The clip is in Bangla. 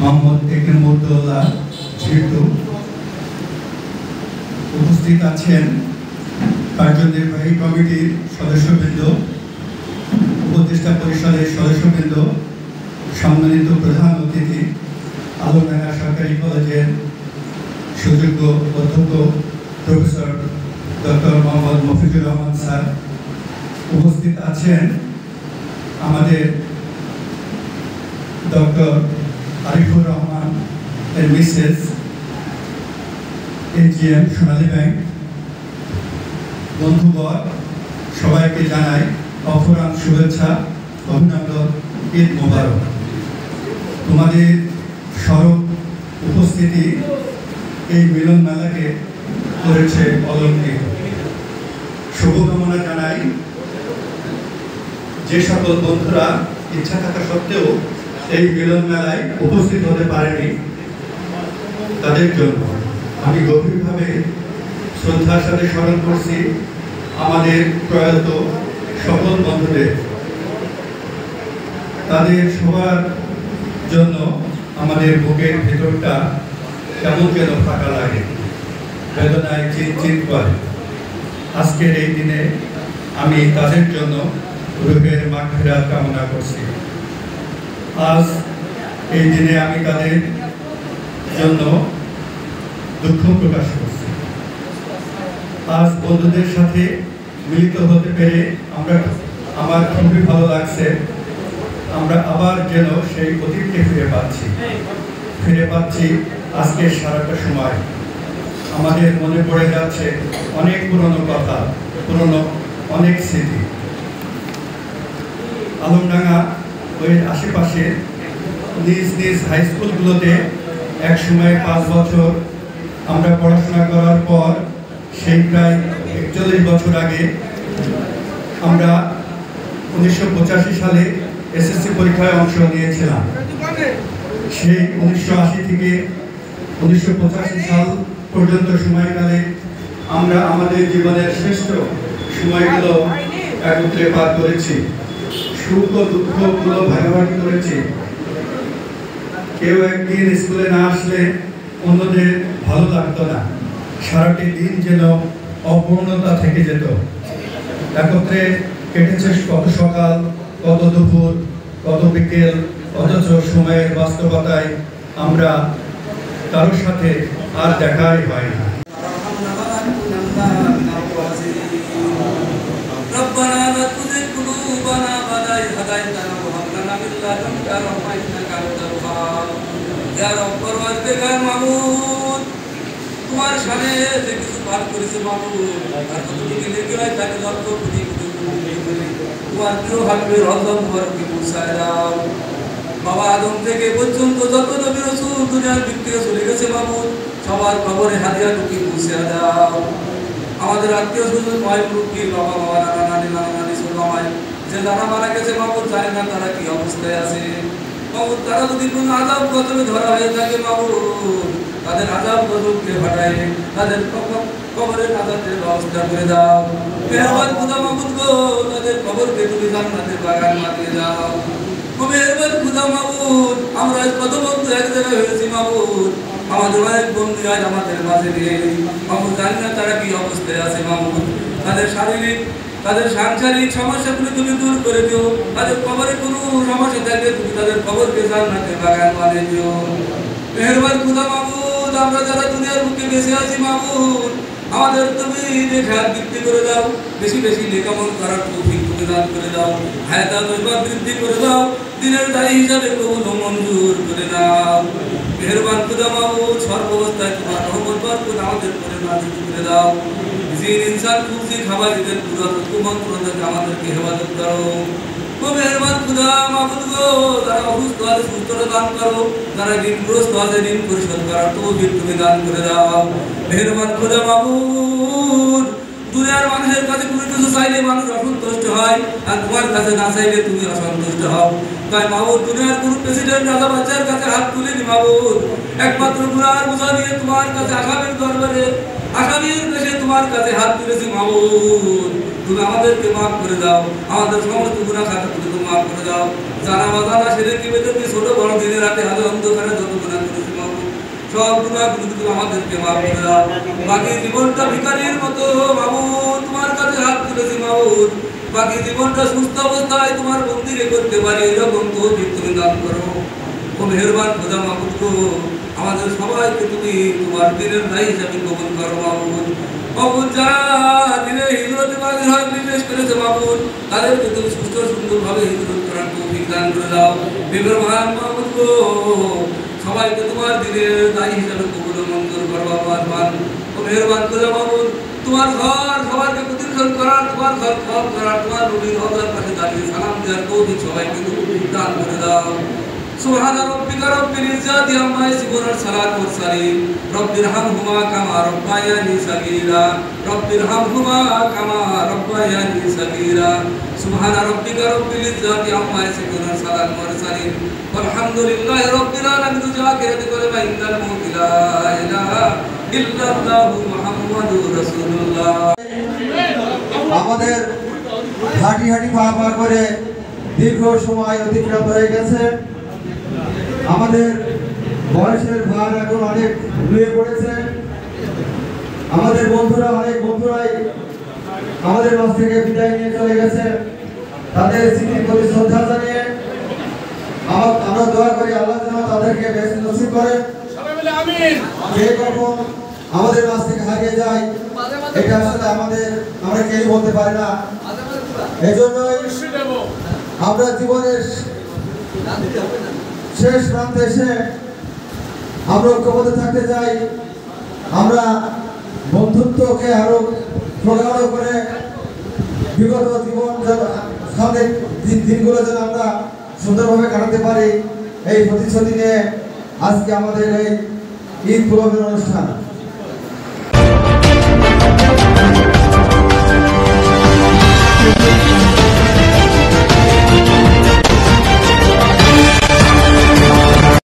মোহাম্মদ একরামউদ্দৌলা ঝিটু। উপস্থিত আছেন কার্যনির্বাহী কমিটির সদস্যবৃন্দ, উপদেষ্টা পরিষদের সদস্যবৃন্দ, সম্মানিত প্রধান অতিথি, আলমডাঙ্গা সরকারি কলেজের সুযোগ্য অধ্যক্ষ professor doctor Mohammad Mofizur Rahman sir. উপস্থিত আছেন আমাদের ডক্টর আরিফুর রহমান এর মিসেস এজিএম সোনালী ব্যাংক। বন্ধুবর সবাইকে জানাই অফুরান শুভেচ্ছা, অভিনন্দন, ঈদ মোবারক। তোমাদের স্বরূপ উপস্থিতি এই মিলন মেলাকে করেছে অলংকৃত। শুভকামনা জানাই যে সকল বন্ধুরা ইচ্ছা থাকা সত্ত্বেও এই মিলন মেলায় উপস্থিত হতে পারেনি, তাদের জন্য আমি গভীরভাবে শ্রদ্ধার সাথে স্মরণ করছি আমাদের প্রয়াত সকল বন্ধুদের। তাদের সবার জন্য আমাদের বুকের ভেতরটা কেমন যেন ফাঁকা লাগে, বেদনায় চিনচিন করে। আজকের এই দিনে আমি তাদের জন্য রূহের মাগফিরাত কামনা করছি। আজ এই দিনে আমি তাদের জন্য দুঃখ প্রকাশ করছি। আজ বন্ধুদের সাথে মিলিত হতে পেরে আমার খুবই ভালো লাগছে। আমরা আবার যেন সেই অতীতকে ফিরে পাচ্ছি আজকের সারাটা সময়। আমাদের মনে পড়ে যাচ্ছে অনেক পুরনো কথা, পুরনো অনেক স্মৃতি। আলমডাঙ্গা ওই আশেপাশে নিজ নিজ হাই স্কুলগুলোতে এক সময় 5 বছর আমরা পড়াশোনা করার পর সেই প্রায় 41 বছর আগে আমরা 1985 সালে এসএসসি পরীক্ষায় অংশ নিয়েছিলাম। সেই 1980 থেকে 1985 সাল পর্যন্ত সময়কালে আমরা আমাদের জীবনের শ্রেষ্ঠ সময়গুলো একত্রে পার করেছি। সুখ ও দুঃখগুলো ভাগাভাগি করেছি। কেউ একদিন স্কুলে না আসলে অন্যদের ভালো লাগতো না, সারাটি দিন যেন অপূর্ণতা থেকে যেত। একত্রে কেটেছে কত সকাল, কত দুপুর, কত বিকেল, অথচ সময়ের বাস্তবতায় আমরা কারোর সাথে আর দেখাই হয় না। তোমার সামনে যে কিছু পাঠ করেছে মামুন, আর কতটুকু লেগে হয় তাকে লক্ষ্য কোটি তোমার প্রিয় হাবিবের রহম বরকে পৌঁছায় দাও। বাবা আদম থেকে পর্যন্ত যত নবী রাসূল দুনিয়ার ভিত্তিতে চলে গেছে মামুন, সবার কবরে হাদিয়া টুকি পৌঁছে দাও। আমাদের আত্মীয় স্বজন ভাই মুরব্বী, বাবা বাবা, নানা নানি, নানা নানি, ছোট ভাই যে যারা মারা গেছে মামুন, জানি না তারা কি অবস্থায় আছে মামুন। তারা যদি কোনো আযাব গজবে ধরা হয়ে থাকে মামুন, তাদের আযাব গজবকে হটায় তাদের কবরের আযাবের ব্যবস্থা করে দাও। মেহেরবান খুদা মাবুদ গো, তাদের কবরকে তুমি জান্নাতের বাগান বানিয়ে দাও। মেহেরবান খুদা মাবুদ, আমরা কত বন্ধু এক জায়গায় হয়েছি মাবুদ, আমাদের অনেক বন্ধু আজ আমাদের মাঝে নেই মাবুদ, জানি না তারা কি অবস্থায় আছে মাবুদ। তাদের শারীরিক, তাদের সাংসারিক সমস্যাগুলো তুমি দূর করে দিও। তাদের কবরে কোনো সমস্যা থাকলে তুমি তাদের কবরকে জান্নাতের বাগান বানিয়ে দিও। মেহেরবান খুদা মাবুদ, আমরা যারা দুনিয়ার বুকে বেঁচে আছি মাবুদ, আমাদের তুমি নেখাত বৃদ্ধি করে দাও, বেশি বেশি নেকামল করার তৌফিক তুমি দান করে দাও। হায়াত বৃদ্ধি করে দাও, দিনের দায়ী হিসাবে কবুল ও মঞ্জুর করে দাও। মেহেরবান খুদা মাবুদ, সর্বাবস্থায় তোমার রহমত বরকত আমাদের উপরে নাযিল করে দাও। জিন ইনসান খুশি খাবারিদের পুরো মন্ত্র থেকে আমাদেরকে হেফাজত করো। ও মেহেরবান খুদা মাবুদ গো, যারা অসুস্থ আছে সুস্থতা দান করো, যারা ঋণগ্রস্ত আছে ঋণ পরিশোধ করার তৌফিক তুমি দান করে দাও। মেহেরবান খুদা মাবুদ, দুনিয়ার মানুষের কাছে কোনো কিছু চাইলে মানুষ অসন্তুষ্ট হয়, আর তোমার কাছে না চাইলে তুমি অসন্তুষ্ট হও। তাই মাবুদ, দুনিয়ার কোনো প্রেসিডেন্ট রাজা বাচ্চার কাছে হাত তুলিনি মাবুদ, একমাত্র গুনার বোঝা নিয়ে তোমার কাছে আসামির দরবারে, আসামির দেশে তোমার কাছে হাত তুলেছি মাবুদ। তুমি আমাদেরকে মাফ করে দাও, আমাদের সমস্ত গুনাহ খাতা তুমি মাফ করে দাও। জানা বাজানা সেদিকে বেঁধে ছোট বড় দিনের রাতে হাতে অন্ধকারে যত সব গুনাহগুলো তুমি আমাদেরকে মাফ করে দাও। বাকি জীবনটা ভিখারির মতো মাবুদ তোমার কাছে হাত তুলেছি মাবুদ, বাকি জীবনটা সুস্থ অবস্থায় তোমার মন্দিরে করতে পারি এরকম তৌফিক তুমি দান করো। ও মেহেরবান খোদা মাবুদ গো, আমাদের সবাইকে তুমি তোমার দিনের দায়ী হিসাবে কবুল করো মাবুদ। মাবুদ যারা দিনে হিজরতে বাগের হয় বিশেষ করেছে মাবুদ, তাদেরকে তুমি সুস্থ সুন্দরভাবে হিজরত করার তৌফিক দান করে দাও। মেহেরবান মাবুদ গো, সবাইকে তোমার দিনের দায়ী হিসাবে কবুল মঞ্জুর করো মেহেরবান। ও মেহেরবান খোদা মাবুদ, তোমার ঘর সবাইকে প্রতিষ্ঠান করার, তোমার ঘর খব করার, তোমার নবীর রওজার পাশে দাঁড়িয়ে সালাম দেওয়ার তৌফিক সবাইকে তুমি দান করে দাও। সুবহান রাব্বিকা রাব্বিল ইজ্জাতি আম্মা ইয়াসিফুন ওয়া সালামুন আলাল মুরসালিন রব্বিরহামহুমা কামা রাব্বায়ানি সাগীরা রব্বিরহামহুমা কামা রাব্বায়ানি সাগীরা সুবহান রাব্বিকা রাব্বিল ইজ্জাতি আম্মা ইয়াসিফুন ওয়া সালামুন আলাল মুরসালিন ওয়ালহামদুলিল্লাহি রাব্বিল আলামিন। জাকিরাতি কলমা ইনদাল মাউতি লা ইলাহা ইল্লাল্লাহু মুহাম্মাদুর রাসূলুল্লাহ। আমাদের হাঁটি হাঁটি পা পা করে দীর্ঘ সময় অতিক্রান্ত হয়ে গেছে। আমাদের বয়সের ভার এখন অনেক নুয়ে পড়েছে। আমাদের বন্ধুরাই আমাদের মাঝ থেকে বিদায় নিয়ে চলে গেছে। তাদের স্মৃতির প্রতি শ্রদ্ধা জানিয়ে আমরা দোয়া করি আল্লাহ যেন তাদেরকে বেশি নসিব করে। যে কখন আমাদের মাঝ থেকে হারিয়ে যায় এটা আসলে আমরা কেউ বলতে পারি না। এই জন্যই আমরা জীবনের শেষ প্রান্তে এসে আমরা ঐক্যবদ্ধ থাকতে চাই। আমরা বন্ধুত্বকে আরো প্রগাঢ় করে বিগত জীবন সামনে দিনগুলো যেন আমরা সুন্দরভাবে কাটাতে পারি, এই প্রতিশ্রুতি নিয়ে আজকে আমাদের এই ঈদ পূর্বের অনুষ্ঠান।